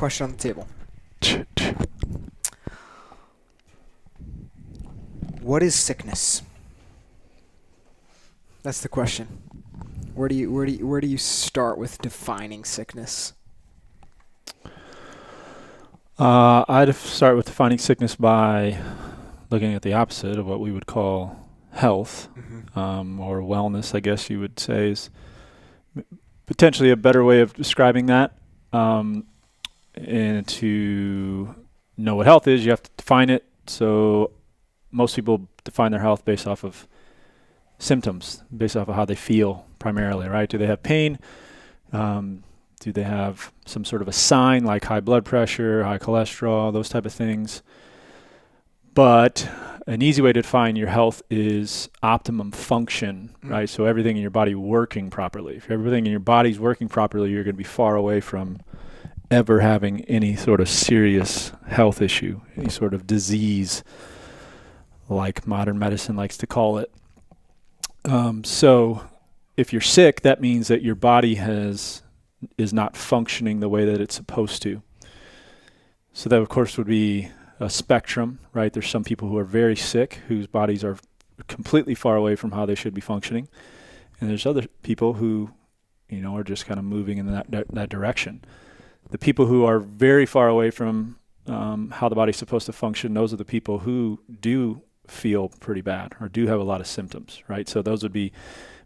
question on the table. What is sickness? That's the question. Where do you start with defining sickness? I'd start with defining sickness by looking at the opposite of what we would call health, or wellness, I guess you would say, is potentially a better way of describing that. And to know what health is, you have to define it. So most people define their health based off of symptoms, based off of how they feel primarily, right? Do they have pain? Do they have some sort of a sign like high blood pressure, high cholesterol, those type of things? But an easy way to define your health is optimum function, right? So everything in your body working properly. If everything in your body's working properly, you're going to be far away from ever having any sort of serious health issue, any sort of disease, like modern medicine likes to call it. So if you're sick, that means that your body is not functioning the way that it's supposed to. So that, of course, would be a spectrum, right? There's some people who are very sick, whose bodies are completely far away from how they should be functioning. And there's other people who, are just kind of moving in that direction. The people who are very far away from how the body's supposed to function, those are the people who do feel pretty bad or do have a lot of symptoms, right? So those would be,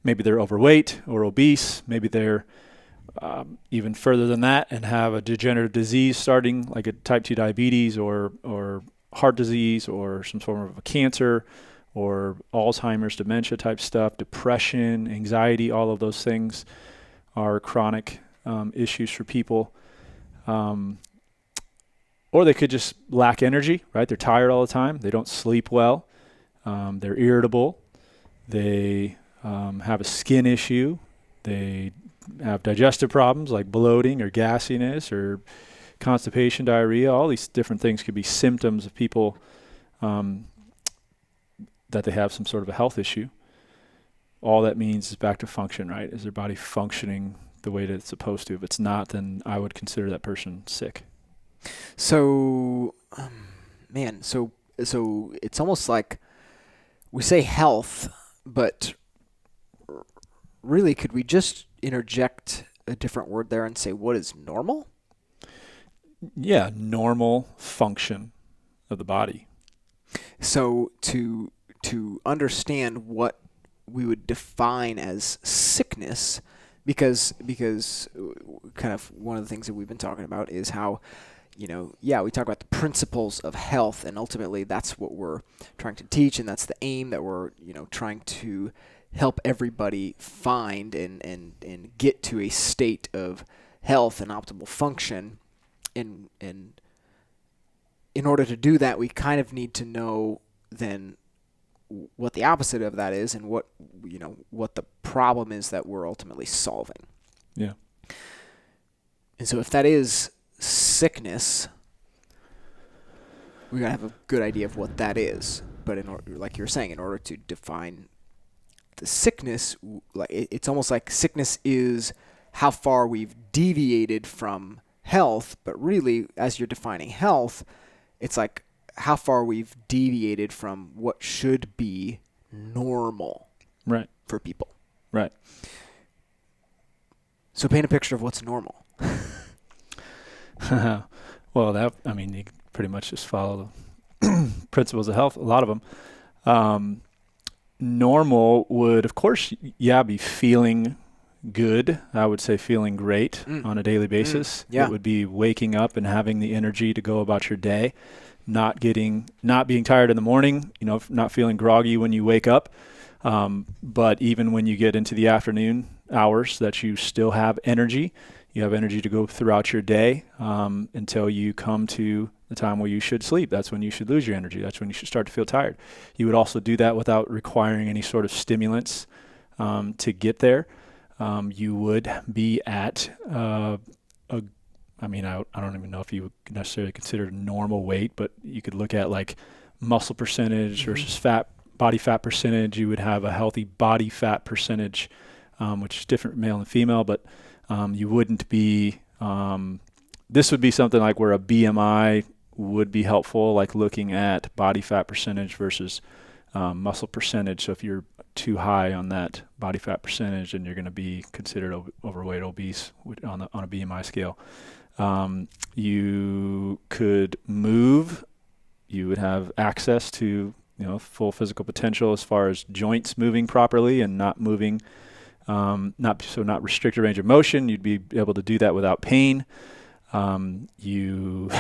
maybe they're overweight or obese, maybe they're even further than that and have a degenerative disease starting, like a type 2 diabetes or heart disease or some form of a cancer or Alzheimer's, dementia type stuff, depression, anxiety, all of those things are chronic issues for people. Or they could just lack energy, right? They're tired all the time. They don't sleep well. They're irritable. They have a skin issue. They have digestive problems like bloating or gassiness or constipation, diarrhea. All these different things could be symptoms of people that they have some sort of a health issue. All that means is back to function, right? Is their body functioning the way that it's supposed to? If it's not, then I would consider that person sick. So, so it's almost like we say health, but really, could we just interject a different word there and say what is normal? Yeah, normal function of the body. So to understand what we would define as sickness, because kind of one of the things that we've been talking about is how, we talk about the principles of health, and ultimately that's what we're trying to teach, and that's the aim that we're, trying to help everybody find and get to a state of health and optimal function. And in order to do that, we kind of need to know then what the opposite of that is and what the problem is that we're ultimately solving. Yeah. And so if that is sickness, we got to have a good idea of what that is. But like you were saying, in order to define the sickness, it's almost like sickness is how far we've deviated from health, but really, as you're defining health, it's like how far we've deviated from what should be normal, right, for people. Right. So paint a picture of what's normal. Well, you pretty much just follow the principles of health, a lot of them. Normal would, of course, be feeling good. I would say feeling great on a daily basis. Yeah. It would be waking up and having the energy to go about your day, not being tired in the morning, not feeling groggy when you wake up. But even when you get into the afternoon hours, that you still have energy. You have energy to go throughout your day until you come to the time where you should sleep. That's when you should lose your energy. That's when you should start to feel tired. You would also do that without requiring any sort of stimulants to get there. You would be at I don't even know if you would necessarily consider it normal weight, but you could look at like muscle percentage versus body fat percentage. You would have a healthy body fat percentage, which is different male and female, but you wouldn't be this would be something like where a BMI would be helpful, like looking at body fat percentage versus muscle percentage. So if you're too high on that body fat percentage, then you're going to be considered overweight, obese on a BMI scale. You could move. You would have access to full physical potential as far as joints moving properly and not moving, not restricted range of motion. You'd be able to do that without pain. You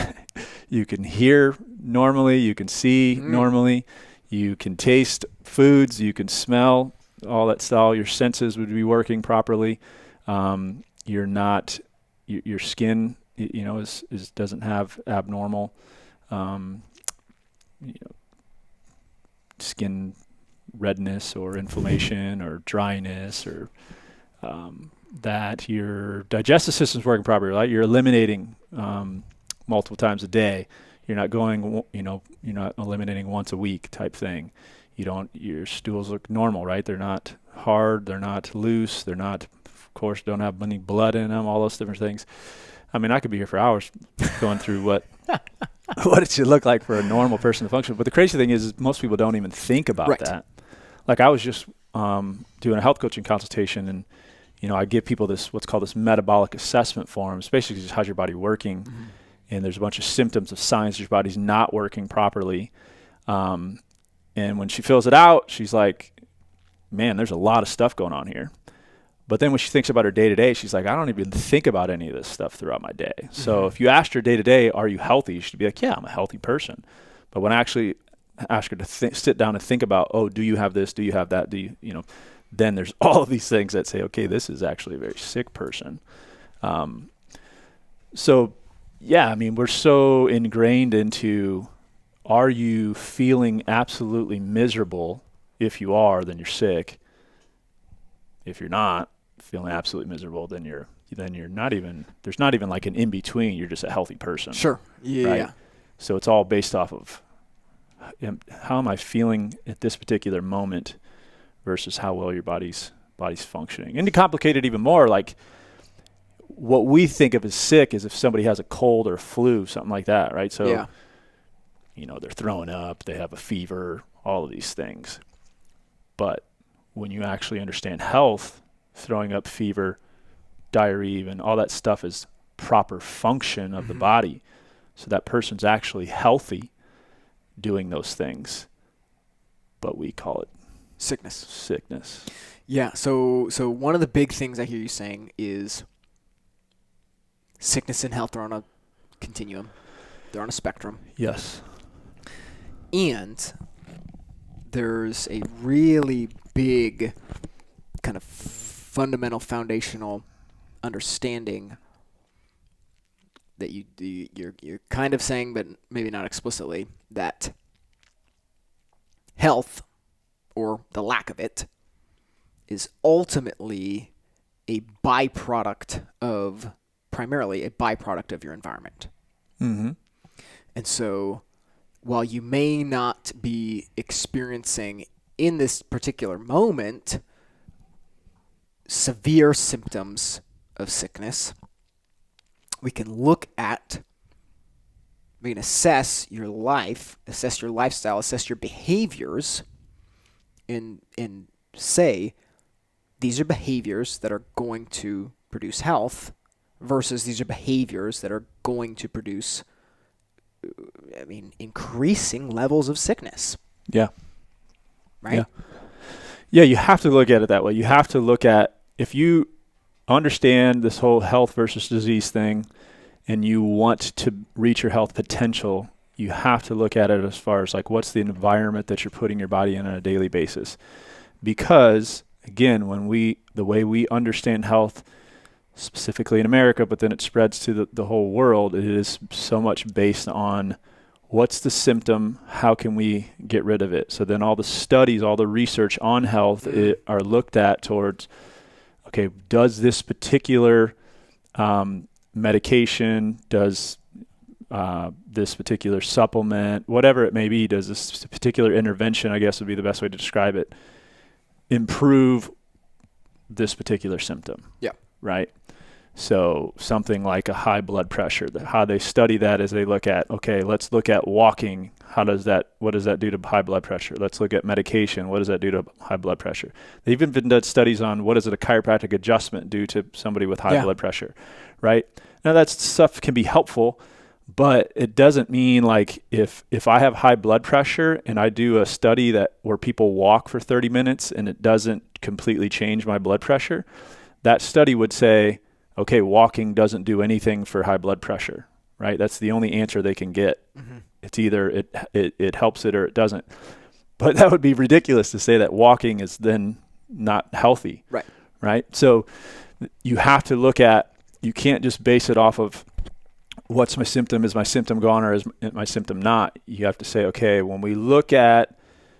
can hear normally. You can see normally. You can taste foods. You can smell all that stuff. Your senses would be working properly. You're not. Your skin, doesn't have abnormal, skin redness or inflammation or dryness, or that your digestive system's working properly, right? You're eliminating multiple times a day. You're not going, you're not eliminating once a week type thing. Your stools look normal, right? They're not hard, they're not loose, they're not, of course, don't have any blood in them, all those different things. I mean, I could be here for hours going through what it should look like for a normal person to function. But the crazy thing is most people don't even think about that. Like I was just doing a health coaching consultation, and I give people what's called this metabolic assessment form. It's basically just how's your body working, and there's a bunch of symptoms of signs your body's not working properly. And when she fills it out, she's like, "Man, there's a lot of stuff going on here." But then when she thinks about her day-to-day, she's like, I don't even think about any of this stuff throughout my day. Mm-hmm. So if you asked her day-to-day, are you healthy? She'd be like, yeah, I'm a healthy person. But when I actually ask her to sit down and think about, do you have this? Do you have that? Then there's all of these things that say, okay, this is actually a very sick person. So, yeah, I mean, we're so ingrained into, are you feeling absolutely miserable? If you are, then you're sick. If you're not feeling absolutely miserable, then you're not even, there's not even like an in between. You're just a healthy person. Sure. Yeah. Right? So it's all based off of how am I feeling at this particular moment versus how well your body's functioning. And to complicate it even more, like what we think of as sick is if somebody has a cold or flu, something like that, right? So, they're throwing up, they have a fever, all of these things. But when you actually understand health, throwing up, fever, diarrhea, even all that stuff is proper function of the body. So that person's actually healthy doing those things, but we call it sickness. Yeah. So one of the big things I hear you saying is sickness and health are on a continuum. They're on a spectrum. Yes. And there's a really big kind of fundamental foundational understanding that you're kind of saying, but maybe not explicitly, that health, or the lack of it, is ultimately primarily a byproduct of your environment. Mm-hmm. And so while you may not be experiencing in this particular moment severe symptoms of sickness, we can assess your life, assess your lifestyle, assess your behaviors, and say these are behaviors that are going to produce health versus these are behaviors that are going to produce increasing levels of sickness. Yeah. Right? Yeah, you have to look at it that way. You have to look at, if you understand this whole health versus disease thing and you want to reach your health potential, you have to look at it as far as like what's the environment that you're putting your body in on a daily basis. Because again, the way we understand health, specifically in America, but then it spreads to the whole world, it is so much based on what's the symptom, how can we get rid of it? So then all the studies, all the research on health are looked at towards, okay, does this particular medication, does this particular supplement, whatever it may be, does this particular intervention, I guess would be the best way to describe it, improve this particular symptom? Yeah. Right? So something like a high blood pressure, how they study that is they look at, okay, let's look at walking. What does that do to high blood pressure? Let's look at medication. What does that do to high blood pressure? They've even done studies on what does a chiropractic adjustment do to somebody with high blood pressure, right? Now that stuff can be helpful, but it doesn't mean like if I have high blood pressure and I do a study where people walk for 30 minutes and it doesn't completely change my blood pressure, that study would say, okay, walking doesn't do anything for high blood pressure, right? That's the only answer they can get. Mm-hmm. It's either it helps it or it doesn't. But that would be ridiculous to say that walking is then not healthy, right? So you have to look at, you can't just base it off of what's my symptom, is my symptom gone or is my symptom not? You have to say, okay, when we look at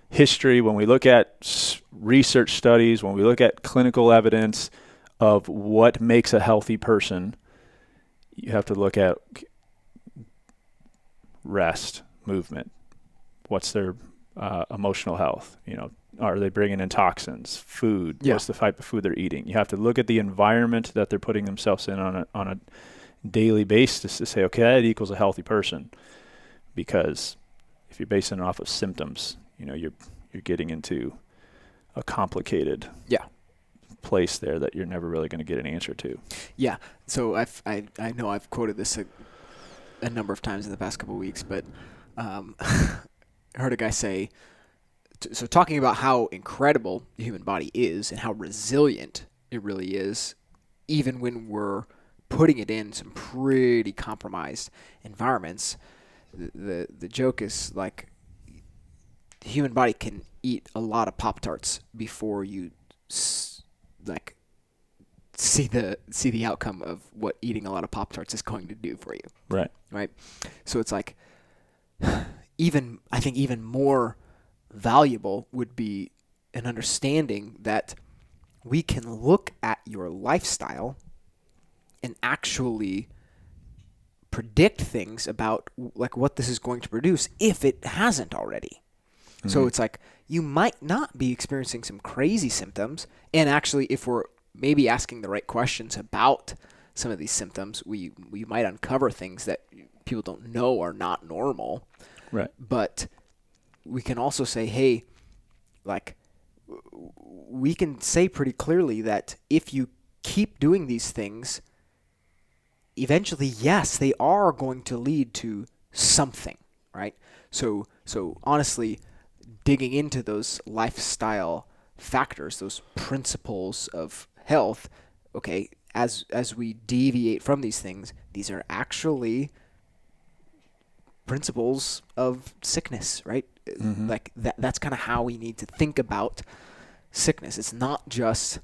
history, when we look at research studies, when we look at clinical evidence of what makes a healthy person, you have to look at rest, movement, what's their emotional health, are they bringing in toxins, food, what's the type of food they're eating? You have to look at the environment that they're putting themselves in on a daily basis to say, okay, that equals a healthy person. Because if you're basing it off of symptoms, you're getting into a complicated place there that you're never really going to get an answer to. Yeah. So I know I've quoted this a number of times in the past couple of weeks, but I heard a guy say, so talking about how incredible the human body is and how resilient it really is, even when we're putting it in some pretty compromised environments. The joke is like the human body can eat a lot of Pop-Tarts before you see the outcome of what eating a lot of Pop-Tarts is going to do for you. Right. So it's like I think even more valuable would be an understanding that we can look at your lifestyle and actually predict things about like what this is going to produce if it hasn't already. Mm-hmm. So it's like you might not be experiencing some crazy symptoms, and actually if we're maybe asking the right questions about some of these symptoms, we might uncover things that people don't know are not normal. Right. But we can also say, hey, like we can say pretty clearly that if you keep doing these things, eventually, yes, they are going to lead to something, right? So honestly, digging into those lifestyle factors, those principles of health, okay, as we deviate from these things, these are actually principles of sickness, right? Mm-hmm. Like that's kind of how we need to think about sickness. It's not just,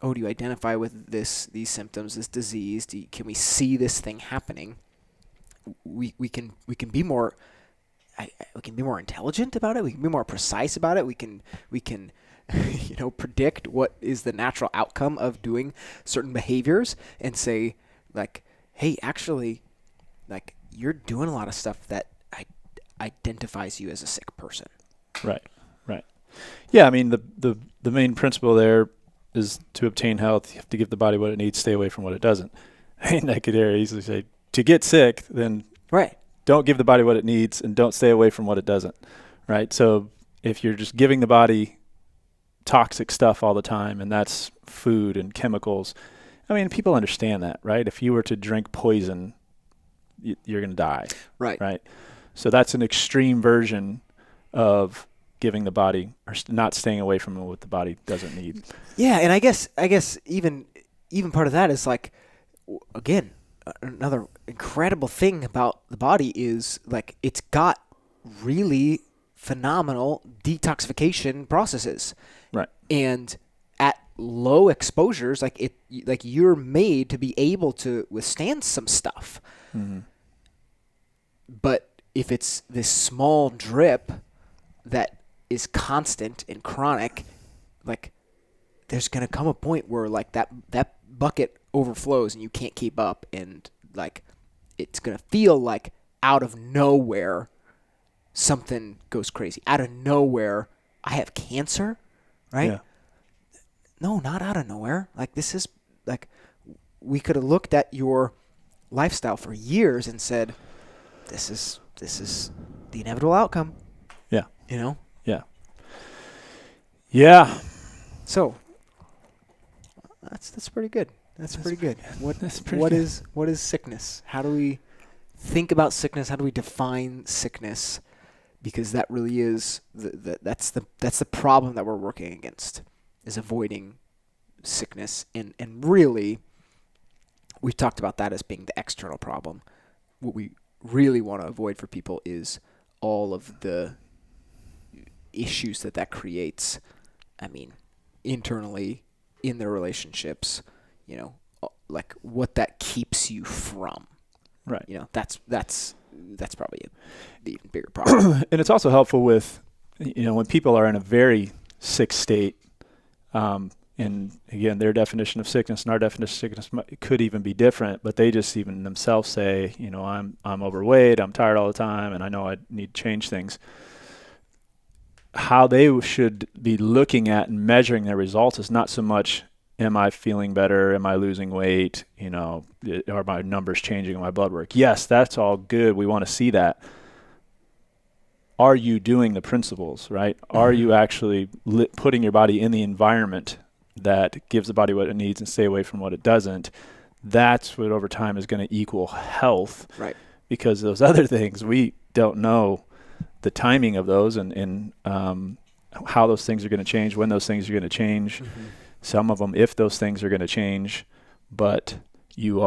oh, do you identify with these symptoms, this disease? Can we see this thing happening? We can be more intelligent about it. We can be more precise about it. We can predict what is the natural outcome of doing certain behaviors and say, like, hey, actually, like you're doing a lot of stuff that identifies you as a sick person. Right. Yeah, I mean the main principle there is to obtain health, you have to give the body what it needs, stay away from what it doesn't. I mean, I could easily say, to get sick, then don't give the body what it needs and don't stay away from what it doesn't, right? So if you're just giving the body toxic stuff all the time, and that's food and chemicals, I mean, people understand that, right? If you were to drink poison, you're going to die, right? So that's an extreme version of giving the body or not staying away from what the body doesn't need. Yeah, and I guess even part of that is like, again, another incredible thing about the body is like it's got really phenomenal detoxification processes. Right. And at low exposures, like you're made to be able to withstand some stuff. Mm-hmm. But if it's this small drip that is constant and chronic, like there's going to come a point where like that bucket overflows and you can't keep up, and like it's going to feel like out of nowhere something goes crazy. Out of nowhere I have cancer, right? Yeah. No, not out of nowhere. Like this is like we could have looked at your lifestyle for years and said, this is the inevitable outcome. Yeah. You know? Yeah. Yeah. So that's pretty good. That's pretty good. What is sickness? How do we think about sickness? How do we define sickness? Because that really is that's the problem that we're working against, is avoiding sickness, and really we've talked about that as being the external problem. What we really want to avoid for people is all of the issues that creates. I mean, internally in their relationships, you know, like what that keeps you from. Right. You know, that's probably the even bigger problem. And it's also helpful with, you know, when people are in a very sick state, and again, their definition of sickness and our definition of sickness could even be different, but they just even themselves say, you know, I'm overweight, I'm tired all the time, and I know I need to change things. How they should be looking at and measuring their results is not so much, am I feeling better? Am I losing weight? You know, are my numbers changing in my blood work? Yes, that's all good. We want to see that. Are you doing the principles, right? Are you actually putting your body in the environment that gives the body what it needs and stay away from what it doesn't? That's what over time is going to equal health. Right. Because those other things, we don't know the timing of those and how those things are going to change, when those things are going to change. Mm-hmm. Some of them, if those things are going to change, but you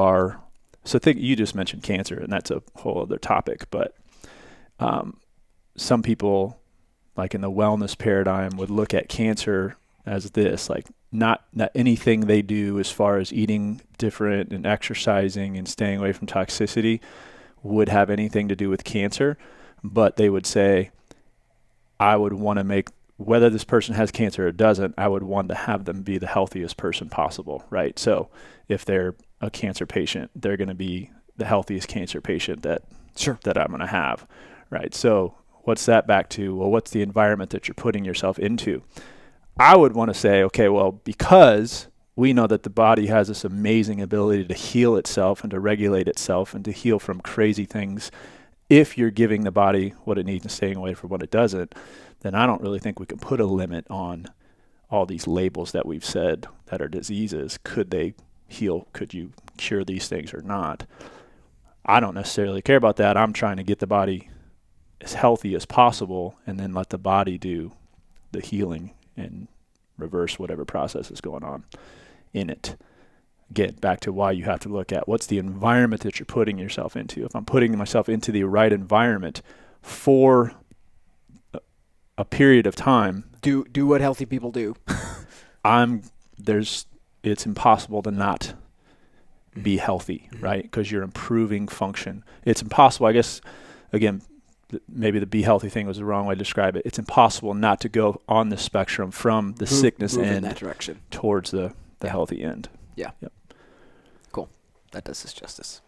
just mentioned cancer, and that's a whole other topic, but some people, like in the wellness paradigm, would look at cancer as this, like not anything they do as far as eating different and exercising and staying away from toxicity would have anything to do with cancer. But they would say, I would want to make, whether this person has cancer or doesn't, I would want to have them be the healthiest person possible, right? So if they're a cancer patient, they're going to be the healthiest cancer patient that I'm going to have, right? So what's that back to? Well, what's the environment that you're putting yourself into? I would want to say, okay, well, because we know that the body has this amazing ability to heal itself and to regulate itself and to heal from crazy things, if you're giving the body what it needs and staying away from what it doesn't, then I don't really think we can put a limit on all these labels that we've said that are diseases. Could they heal? Could you cure these things or not? I don't necessarily care about that. I'm trying to get the body as healthy as possible and then let the body do the healing and reverse whatever process is going on in it. Get back to why you have to look at what's the environment that you're putting yourself into. If I'm putting myself into the right environment for a period of time, do what healthy people do. It's impossible to not be healthy, right? Because you're improving function. It's impossible, I guess, again, maybe the be healthy thing was the wrong way to describe it. It's impossible not to go on the spectrum from the sickness end in that direction towards the healthy end. Yeah. Yep. Cool. That does us justice.